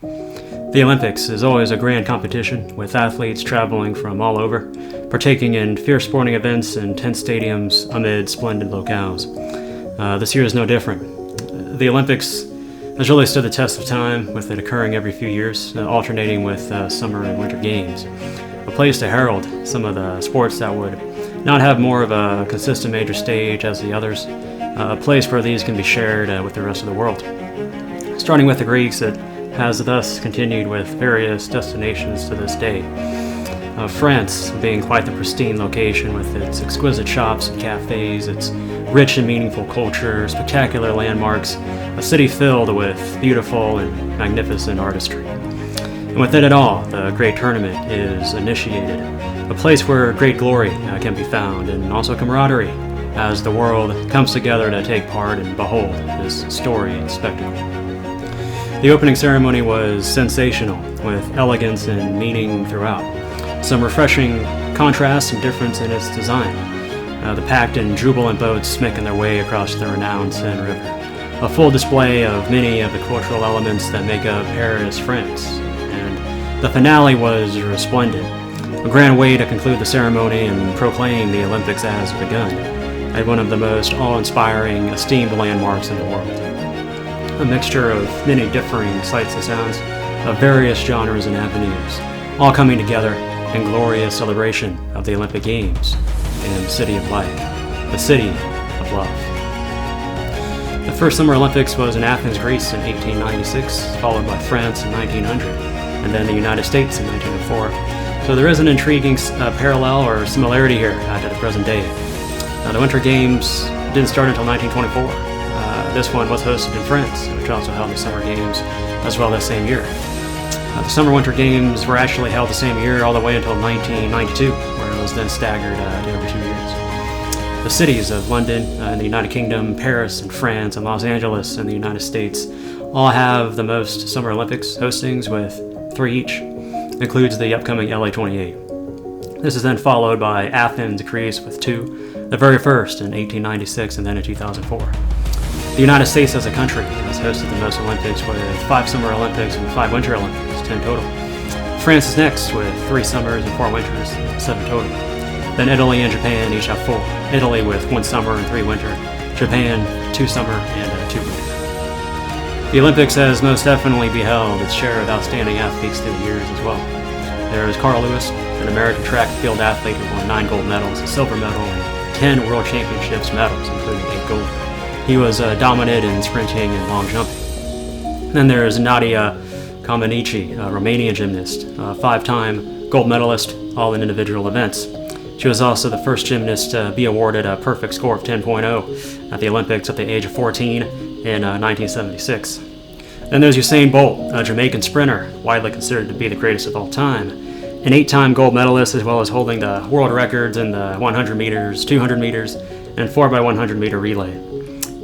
The Olympics is always a grand competition, with athletes traveling from all over, partaking in fierce sporting events in tent stadiums amid splendid locales. This year is no different. The Olympics has really stood the test of time, with it occurring every few years, alternating with summer and winter games. A place to herald some of the sports that would not have more of a consistent major stage as the others, a place where these can be shared with the rest of the world. Starting with the Greeks, it has thus continued with various destinations to this day. France being quite the pristine location with its exquisite shops and cafes, its rich and meaningful culture, spectacular landmarks, a city filled with beautiful and magnificent artistry. And within it all, the great tournament is initiated, a place where great glory can be found, and also camaraderie, as the world comes together to take part and behold this storied spectacle. The opening ceremony was sensational, with elegance and meaning throughout. Some refreshing contrast and difference in its design. The packed and jubilant boats making their way across the renowned Seine River. A full display of many of the cultural elements that make up Paris, France. And the finale was resplendent. A grand way to conclude the ceremony and proclaim the Olympics as begun at one of the most awe-inspiring, esteemed landmarks in the world. A mixture of many differing sights and sounds of various genres and avenues, all coming together in glorious celebration of the Olympic Games in the City of Light, the City of Love. The first Summer Olympics was in Athens, Greece in 1896, followed by France in 1900, and then the United States in 1904. So there is an intriguing parallel or similarity here to the present day. The Winter Games didn't start until 1924. This one was hosted in France, which also held the Summer Games as well that same year. The Summer Winter Games were actually held the same year all the way until 1992, where it was then staggered to every 2 years. The cities of London in the United Kingdom, Paris in France, and Los Angeles in the United States all have the most Summer Olympics hostings, with 3 each. Includes the upcoming LA 28. This is then followed by Athens, Greece with 2, the very first in 1896 and then in 2004. The United States as a country has hosted the most Olympics with 5 Summer Olympics and 5 Winter Olympics, 10 total. France is next with 3 summers and 4 winters, 7 total. Then Italy and Japan each have 4. Italy with 1 summer and 3 winter. Japan, 2 summer and 2 winter. The Olympics has most definitely beheld its share of outstanding athletes through the years as well. There is Carl Lewis, an American track and field athlete who won 9 gold medals, a silver medal, and 10 World Championships medals, including 8 gold. He was dominant in sprinting and long jumping. Then there is Nadia Comaneci, a Romanian gymnast, a 5-time gold medalist, all in individual events. She was also the first gymnast to be awarded a perfect score of 10.0 at the Olympics at the age of 14 in 1976. Then there's Usain Bolt, a Jamaican sprinter, widely considered to be the greatest of all time. An 8-time gold medalist, as well as holding the world records in the 100 meters, 200 meters, and 4x100 meter relay,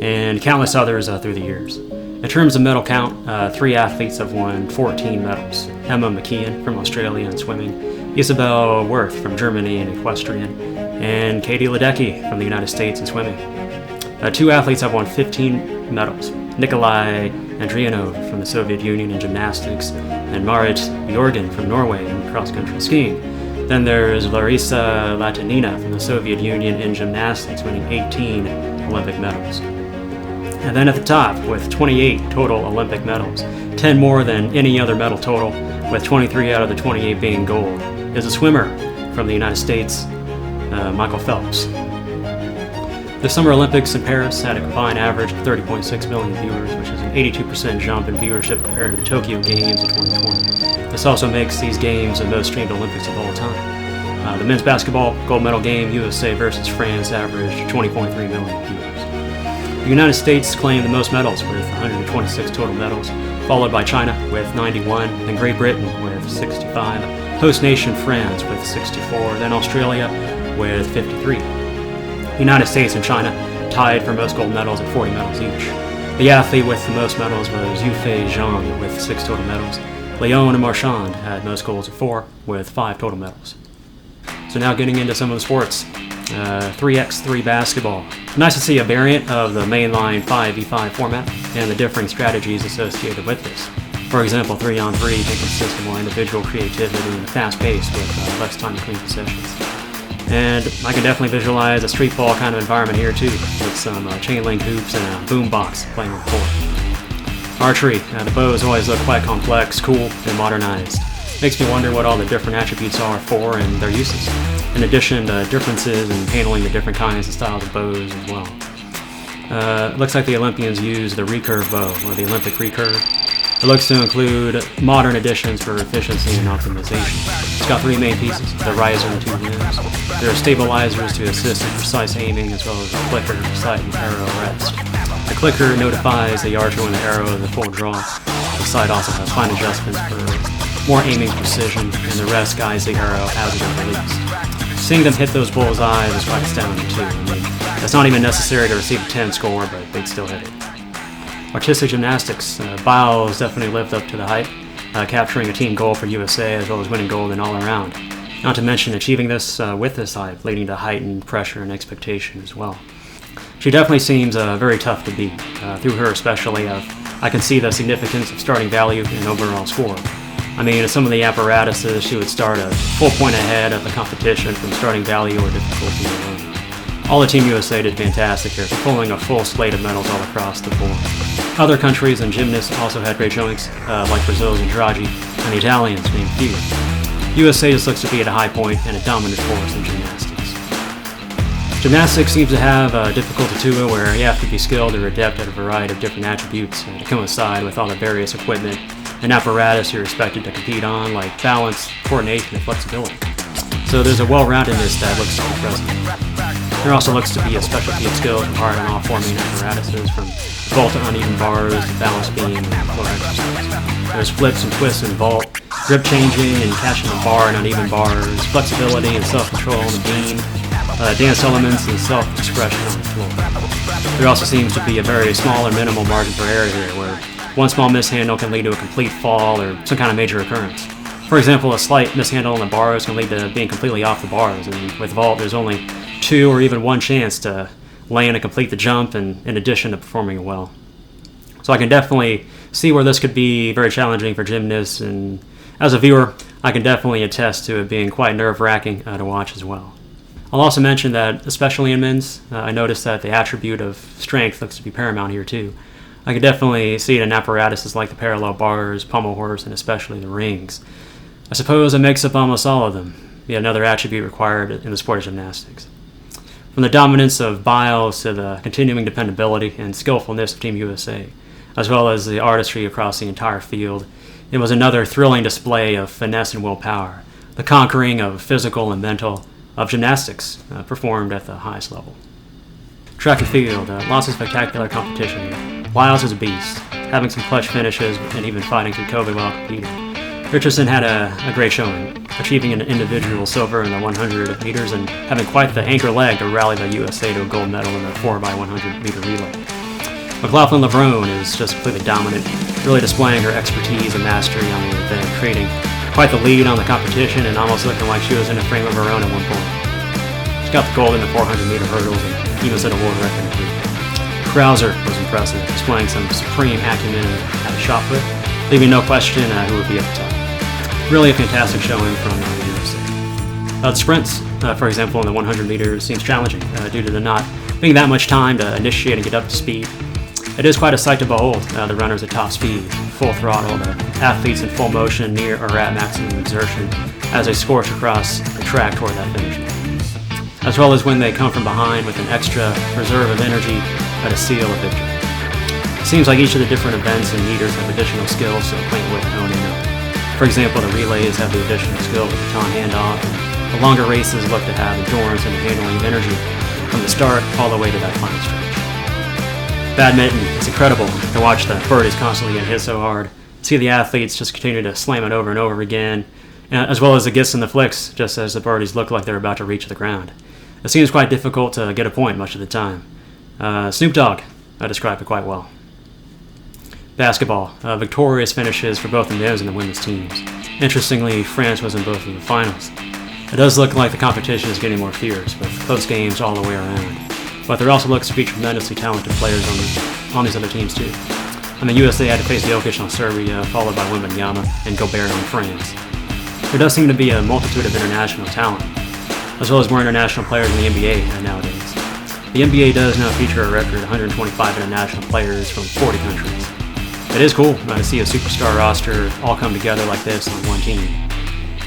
and countless others through the years. In terms of medal count, 3 athletes have won 14 medals. Emma McKeon from Australia in swimming, Isabel Wirth from Germany in equestrian, and Katie Ledecky from the United States in swimming. 2 athletes have won 15 medals. Nikolai Andrianov from the Soviet Union in gymnastics, and Marit Bjorgen from Norway in cross-country skiing. Then there's Larisa Latinina from the Soviet Union in gymnastics, winning 18 Olympic medals. And then at the top, with 28 total Olympic medals, 10 more than any other medal total, with 23 out of the 28 being gold, is a swimmer from the United States, Michael Phelps. The Summer Olympics in Paris had a combined average of 30.6 million viewers, which is an 82% jump in viewership compared to the Tokyo Games in 2020. This also makes these games the most streamed Olympics of all time. The men's basketball gold medal game, USA versus France, averaged 20.3 million viewers. The United States claimed the most medals with 126 total medals, followed by China with 91, then Great Britain with 65, host nation France with 64, then Australia with 53. The United States and China tied for most gold medals at 40 medals each. The athlete with the most medals was Yufei Zhang with 6 total medals. Leon Marchand had most golds at 4 with 5 total medals. So now getting into some of the sports. 3x3 basketball. Nice to see a variant of the mainline 5v5 format and the differing strategies associated with this. For example, 3-on-3 can consist of more individual creativity and fast pace with less time between possessions. And I can definitely visualize a street ball kind of environment here too, with some chain link hoops and a boom box playing on the court. Archery, the bows always look quite complex, cool, and modernized. Makes me wonder what all the different attributes are for and their uses, in addition to differences in handling the different kinds and styles of bows as well. It looks like the Olympians use the recurve bow, or the Olympic recurve. It looks to include modern additions for efficiency and optimization. It's got 3 main pieces, the riser and 2 limbs. There are stabilizers to assist in precise aiming, as well as a clicker to sight and arrow rest. The clicker notifies the archer when the arrow is at full draw. The sight also has fine adjustments for more aiming precision, and the rest guides the arrow as it is released. Seeing them hit those bullseyes is quite astounding too. I mean, it's not even necessary to receive a 10 score, but they'd still hit it. Artistic gymnastics. Biles definitely lived up to the hype, capturing a team goal for USA as well as winning gold in all around. Not to mention achieving this with this hype, leading to heightened pressure and expectation as well. She definitely seems very tough to beat. Through her especially, I can see the significance of starting value and overall score. I mean, in some of the apparatuses, she would start a full point ahead of the competition from starting value or difficulty alone. All the Team USA did fantastic here, pulling a full slate of medals all across the board. Other countries and gymnasts also had great showings, like Brazil's Andrade and the Italians, to name a few. USA just looks to be at a high point and a dominant force in gymnastics. Gymnastics seems to have a difficulty to it where you have to be skilled or adept at a variety of different attributes to coincide with all the various equipment and apparatus you're expected to compete on, like balance, coordination, and flexibility. So there's a well-roundedness that looks impressive. There also looks to be a specialty of skills required on all 4 main apparatuses, from vault to uneven bars to balance beam and floor exercise. There's flips and twists and vault, grip changing and catching the bar and uneven bars, flexibility and self-control on the beam, dance elements and self-expression on the floor. There also seems to be a very small or minimal margin for error here, where one small mishandle can lead to a complete fall or some kind of major occurrence. For example, a slight mishandle on the bars can lead to being completely off the bars, and with vault there's only 2 or even 1 chance to land and complete the jump, and in addition to performing well. So I can definitely see where this could be very challenging for gymnasts, and as a viewer, I can definitely attest to it being quite nerve-wracking to watch as well. I'll also mention that, especially in men's, I noticed that the attribute of strength looks to be paramount here too. I can definitely see it in apparatuses like the parallel bars, pommel horse, and especially the rings. I suppose it makes up almost all of them, yet another attribute required in the sport of gymnastics. From the dominance of Biles to the continuing dependability and skillfulness of Team USA, as well as the artistry across the entire field, it was another thrilling display of finesse and willpower, the conquering of physical and mental of gymnastics performed at the highest level. Track and field, lots of spectacular competition here. Biles is a beast, having some clutch finishes and even fighting through COVID while competing. Richardson had a great showing, achieving an individual silver in the 100 meters and having quite the anchor leg to rally the USA to a gold medal in the 4x100 meter relay. McLaughlin Levrone is just completely dominant, really displaying her expertise and mastery on the event, creating quite the lead on the competition and almost looking like she was in a frame of her own at one point. She got the gold in the 400 meter hurdles and even set a world record in relay. Krauser was impressive, displaying some supreme acumen at a shot put, leaving no question who would be at the top. Really a fantastic showing from the USA. The sprints, for example, in the 100 meters seems challenging due to the not being that much time to initiate and get up to speed. It is quite a sight to behold, the runners at top speed, full throttle, the athletes in full motion near or at maximum exertion as they scorch across the track toward that finish line, as well as when they come from behind with an extra reserve of energy at a seal of victory. It seems like each of the different events and meters have additional skills to acquaint with and own and know. For example, the relays have the additional skill of the baton handoff, and the longer races look to have endurance and the handling of energy from the start all the way to that final stretch. Badminton, it's incredible to watch the birdies constantly get hit so hard, see the athletes just continue to slam it over and over again, as well as the gets and the flicks just as the birdies look like they're about to reach the ground. It seems quite difficult to get a point much of the time. Snoop Dogg described it quite well. Basketball, victorious finishes for both the men's and the women's teams. Interestingly, France was in both of the finals. It does look like the competition is getting more fierce, with close games all the way around. But there also looks to be tremendously talented players on these other teams too. I mean, USA had to face Jokic on Serbia, followed by Wembanyama and Gobert on France. There does seem to be a multitude of international talent, as well as more international players in the NBA nowadays. The NBA does now feature a record 125 international players from 40 countries. It is cool to see a superstar roster all come together like this on one team,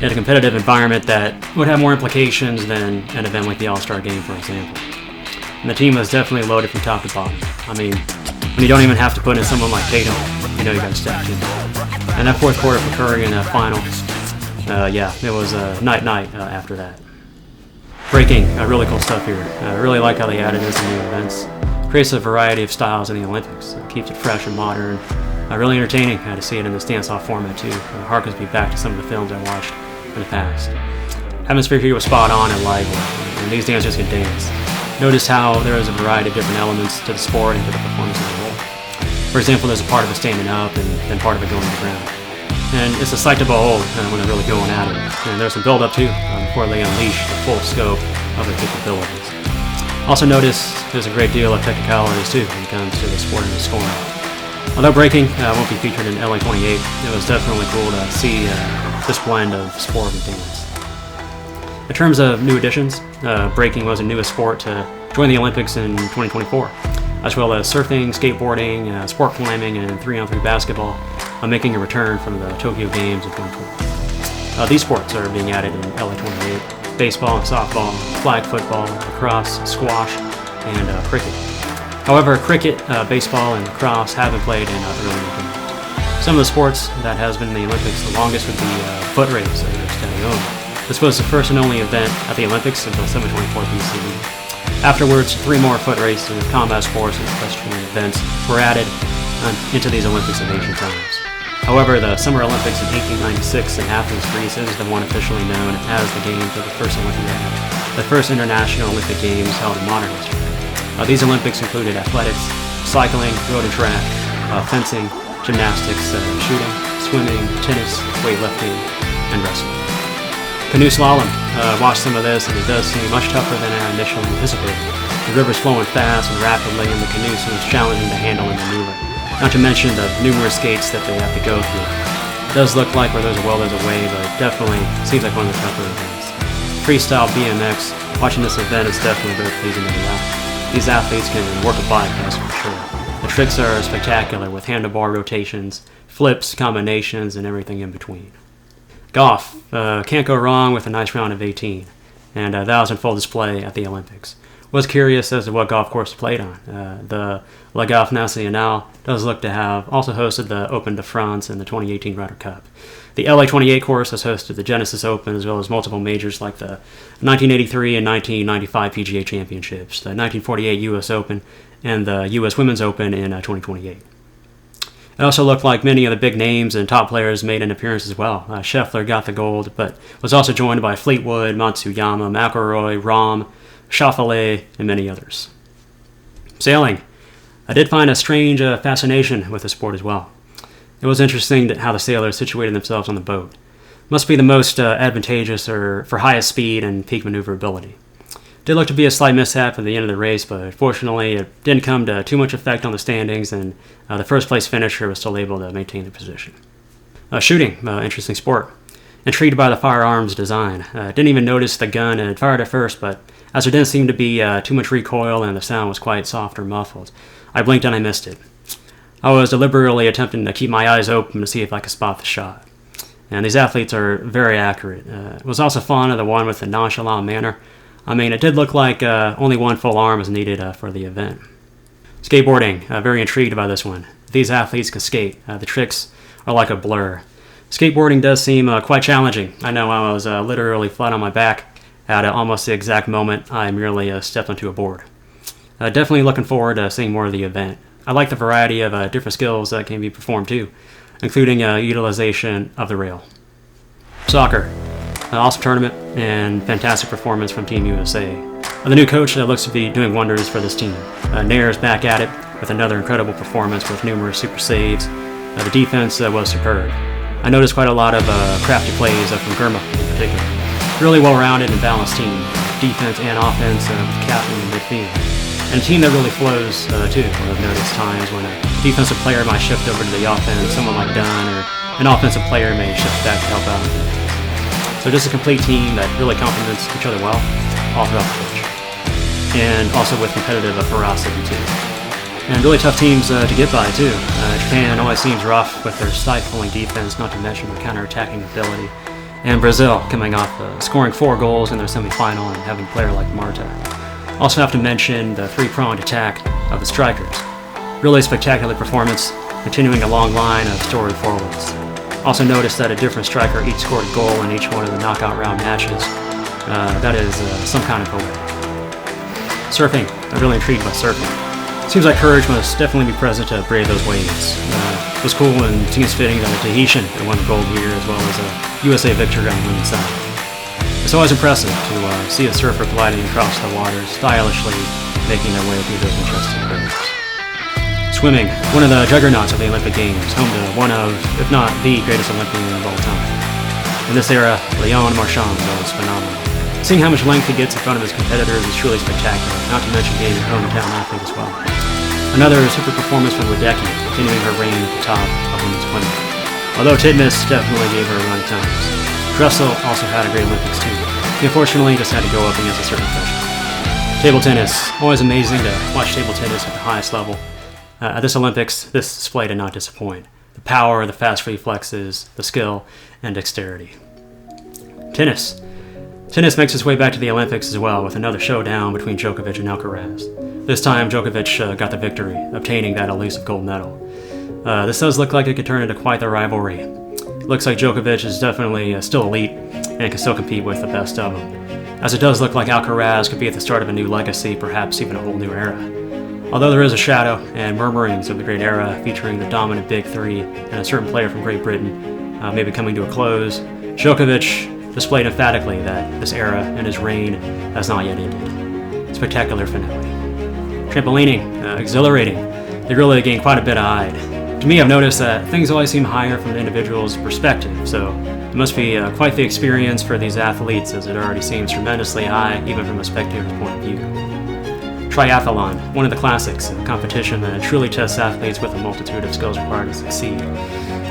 in a competitive environment that would have more implications than an event like the All-Star Game, for example. And the team was definitely loaded from top to bottom. I mean, when you don't even have to put in someone like Tatum, you know you got a stacked team. And that fourth quarter for Curry in that final, it was night-night after that. Breaking, really cool stuff here. I really like how they added this in new events. Creates a variety of styles in the Olympics. Keeps it fresh and modern. Really entertaining to see it in this dance-off format too. Harkens me back to some of the films I watched in the past. Atmosphere here was spot on and lively, and these dancers can dance. Notice how there is a variety of different elements to the sport and to the performance as a whole. For example, there's a part of it standing up and then part of it going to the ground. And it's a sight to behold when they're really going at it. And there's some build-up too before they unleash the full scope of their capabilities. Also notice there's a great deal of technicalities too when it comes to the sport and the scoring. Although breaking won't be featured in LA 28, it was definitely cool to see this blend of sport and dance. In terms of new additions, breaking was the newest sport to join the Olympics in 2024, as well as surfing, skateboarding, sport climbing, and 3-on-3 basketball, making a return from the Tokyo Games in 2020. These sports are being added in LA 28, baseball and softball, flag football, lacrosse, squash, and cricket. However, cricket, baseball, and lacrosse haven't played in early games. Some of the sports that has been in the Olympics the longest would be foot race or standing over. This was the first and only event at the Olympics until 724 BCE. Afterwards, 3 more foot races, combat sports, and equestrian events were added into these Olympics of ancient times. However, the Summer Olympics in 1896 in Athens, Greece is the one officially known as the Games of the First Olympiad, the first international Olympic Games held in modern history. These Olympics included athletics, cycling, road and track, fencing, gymnastics, shooting, swimming, tennis, weightlifting, and wrestling. Canoe slalom. Watched some of this, and it does seem much tougher than I initially anticipated. The river's flowing fast and rapidly, and the canoe seems challenging to handle and maneuver. Not to mention the numerous gates that they have to go through. It does look like where there's a will, there's a way, but it definitely seems like one of the tougher events. Freestyle BMX. Watching this event is definitely very pleasing to me. These athletes can work a bike, that's for sure. The tricks are spectacular with handlebar rotations, flips, combinations, and everything in between. Golf. Can't go wrong with a nice round of 18, and that was in full display at the Olympics. Was curious as to what golf course played on. The Le Golf National does look to have also hosted the Open de France and the 2018 Ryder Cup. The LA 28 course has hosted the Genesis Open as well as multiple majors like the 1983 and 1995 PGA Championships, the 1948 U.S. Open, and the U.S. Women's Open in 2028. It also looked like many of the big names and top players made an appearance as well. Scheffler got the gold, but was also joined by Fleetwood, Matsuyama, McIlroy, Rahm, Schauffele, and many others. Sailing. I did find a strange fascination with the sport as well. It was interesting how the sailors situated themselves on the boat. Must be the most advantageous or for highest speed and peak maneuverability. Did look to be a slight mishap at the end of the race, but fortunately it didn't come to too much effect on the standings, and the first place finisher was still able to maintain their position. Shooting, interesting sport. Intrigued by the firearms design. Didn't even notice the gun and fired at first, but as there didn't seem to be too much recoil and the sound was quite soft or muffled, I blinked and I missed it. I was deliberately attempting to keep my eyes open to see if I could spot the shot. And these athletes are very accurate. Was also fond of the one with the nonchalant manner. I mean, it did look like only one full arm was needed for the event. Skateboarding, very intrigued by this one. These athletes can skate. The tricks are like a blur. Skateboarding does seem quite challenging. I know I was literally flat on my back at almost the exact moment I merely stepped onto a board. Definitely looking forward to seeing more of the event. I like the variety of different skills that can be performed too, including utilization of the rail. Soccer. An awesome tournament and fantastic performance from Team USA. The new coach looks to be doing wonders for this team. Nair's back at it with another incredible performance with numerous super saves. The defense was superb. I noticed quite a lot of crafty plays from Germa in particular. Really well-rounded and balanced team, defense and offense with the captain in midfield. And a team that really flows, too. I've noticed times when a defensive player might shift over to the offense, someone like Dunn, or an offensive player may shift back to help out. So just a complete team that really complements each other well, all throughout the pitch. And also with competitive ferocity, too. And really tough teams to get by, too. Japan always seems rough with their stifling defense, not to mention their counterattacking ability. And Brazil coming off scoring 4 goals in their semifinal and having a player like Marta. Also have to mention the 3-pronged attack of the strikers. Really spectacular performance, continuing a long line of storied forwards. Also noticed that a different striker each scored a goal in each one of the knockout round matches. That is some kind of a way. Surfing. I'm really intrigued by surfing. Seems like courage must definitely be present to brave those waves. It was cool when teams fitting that a Tahitian that won the gold here, as well as a USA victory on the women's side. It's always impressive to see a surfer gliding across the waters, stylishly making their way through those majestic curves. Swimming, one of the juggernauts of the Olympic Games, home to one of, if not the greatest Olympian of all time. In this era, Leon Marchand was phenomenal. Seeing how much length he gets in front of his competitors is truly spectacular, not to mention being a hometown athlete as well. Another super performance from Ledecky, continuing her reign at the top of women's swimming. Although Titmus definitely gave her a run at times. Dressel also had a great Olympics too. He unfortunately just had to go up against a certain pressure. Table tennis, always amazing to watch table tennis at the highest level. At this Olympics, this display did not disappoint. The power, the fast reflexes, the skill, and dexterity. Tennis. Tennis makes its way back to the Olympics as well, with another showdown between Djokovic and Alcaraz. This time, Djokovic got the victory, obtaining that elusive gold medal. This does look like it could turn into quite the rivalry. It looks like Djokovic is definitely still elite, and can still compete with the best of them. As it does look like Alcaraz could be at the start of a new legacy, perhaps even a whole new era. Although there is a shadow and murmurings of the great era featuring the dominant Big Three and a certain player from Great Britain maybe coming to a close, Djokovic displayed emphatically that this era and his reign has not yet ended. Spectacular finale. Trampolining, exhilarating. They really gained quite a bit of height. To me, I've noticed that things always seem higher from the individual's perspective, so it must be quite the experience for these athletes, as it already seems tremendously high, even from a spectator's point of view. Triathlon, one of the classics, a competition that truly tests athletes with a multitude of skills required to succeed.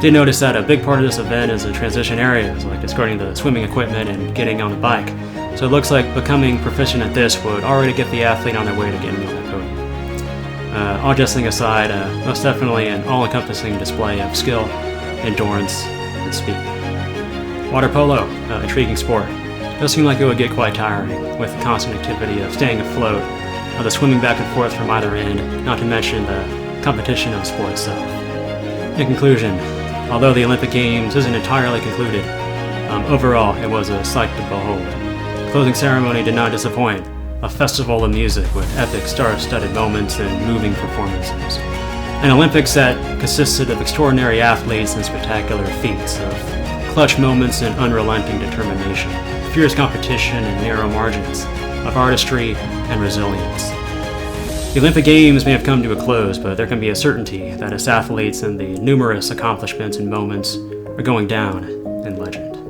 Did notice that a big part of this event is the transition areas, like discarding the swimming equipment and getting on the bike. So it looks like becoming proficient at this would already get the athlete on their way to getting on the podium. All jesting aside, most definitely an all-encompassing display of skill, endurance, and speed. Water polo, intriguing sport. Does seem like it would get quite tiring, with the constant activity of staying afloat, the swimming back and forth from either end, not to mention the competition of the sport itself. In conclusion, although the Olympic Games isn't entirely concluded, overall it was a sight to behold. The closing ceremony did not disappoint, a festival of music with epic star-studded moments and moving performances. An Olympics that consisted of extraordinary athletes and spectacular feats, of clutch moments and unrelenting determination, fierce competition and narrow margins, of artistry and resilience. The Olympic Games may have come to a close, but there can be a certainty that its athletes and the numerous accomplishments and moments are going down in legend.